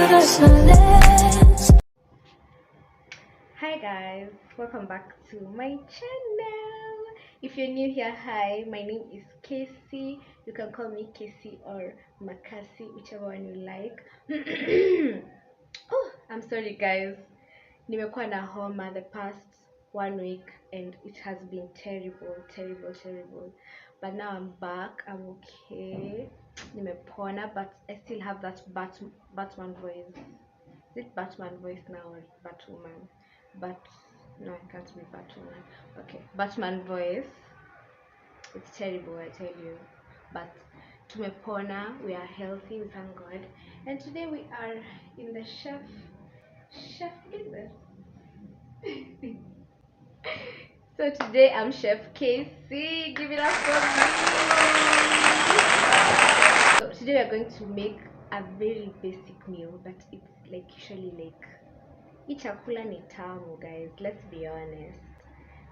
there's no less. Hi guys, welcome back to my channel. If you're new here, hi, my name is Casey. You can call me Casey or Makasi, whichever one you like. Oh, I'm sorry guys, nimekuwa na homa the past 1 week and it has been terrible, but now I'm back. I'm okay, nimepona, but I still have that Batman voice. Is it Batman voice now or Batwoman? But no, I can't be Batwoman. Okay, Batman voice. It's terrible, I tell you. But tumepona, we are healthy, we thank God. And today we are in the chef business. So today I'm Chef Casey. Give it up for me. So today we are going to make a very basic meal, but it's like usually like hii chakula ni tamu guys, let's be honest.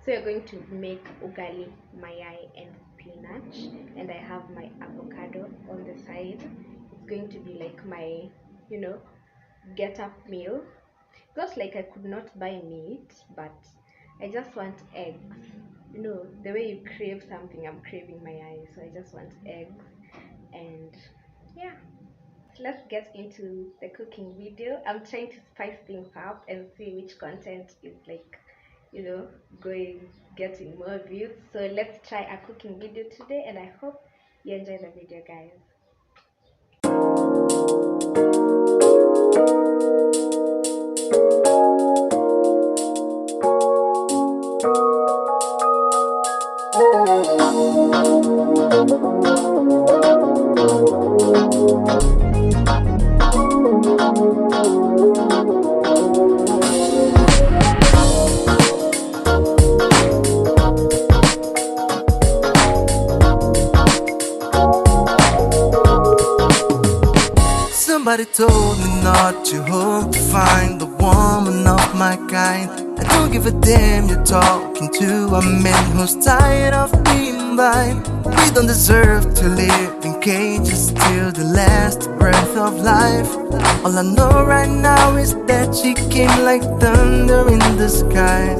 So we're going to make ugali, mayai and spinach, and I have my avocado on the side. It's going to be like my, you know, get up meal. Not like I could not buy meat, but I just want eggs. You know, the way you crave something, I'm craving mayai, so I just want eggs. And yeah, let's get into the cooking video. I'm trying to spice things up and see which content is like, you know, getting more views. So let's try a cooking video today, and I hope you enjoy the video guys. Somebody told me not to hope to find the woman of my kind. I don't give a damn you're talking to a man who's tired of being blind. We don't deserve to live in cages till the last breath of life. All I know right now is that she came like thunder in the sky.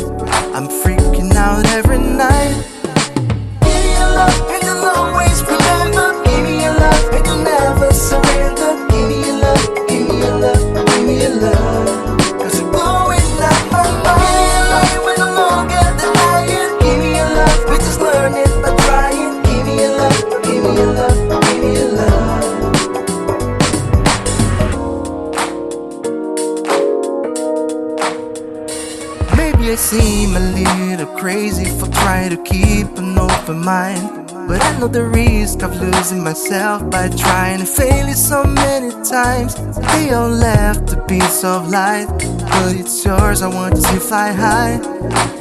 I'm freaking out every night. Give me your love and you'll always remember. Give me your love and you'll never surrender. Give me your love, give me your love, give me your love. Cause you're blowing up my mind. When I'm longer denying. Give me your love, we just learn it by trying. Give me your love, give me your love, give me your love. Maybe I seem a little crazy for trying to keep an open mind, but I know the risk of losing myself by trying to fail it so many times. They all left a piece of light, but it's yours, I want to fly high.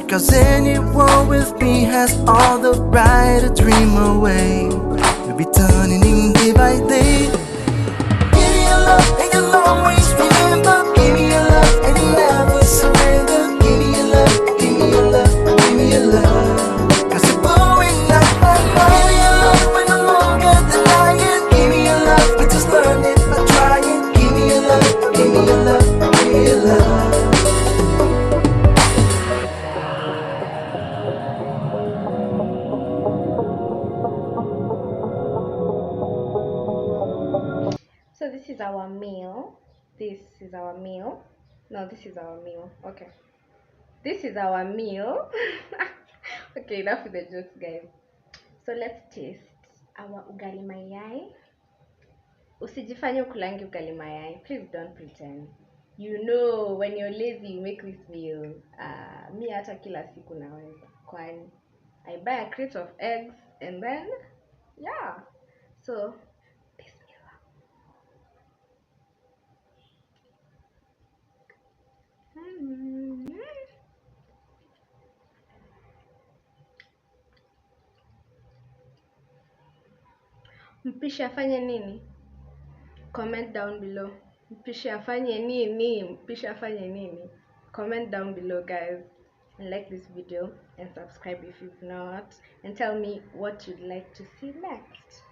Because anyone with me has all the right to dream away. We'll be turning in day by day. Give me your love and you'll always remember. Give me your love and you'll never surrender. Give me your love, give me your love, give me your love. Cause you're blowing up my mind. When I'm longer denying. Give me your love, we just learn it by trying. Give me your love, give me your love, give me your love. So this is our meal. This is our meal. No, this is our meal. Okay. This is our meal. Okay, enough with the jokes, guys. So let's taste our ugali mayai. Usijifanye ukulangi ugali mayai. Please don't pretend. You know, when you're lazy, you make this meal. Mi hata kila siku naweza. Kwani I buy a crate of eggs and then, yeah. So, bismillah. Mpishi afanye nini? Comment down below. Mpishi afanye nini? Mpishi afanye nini? Comment down below guys, and like this video and subscribe if you've not, and tell me what you'd like to see next.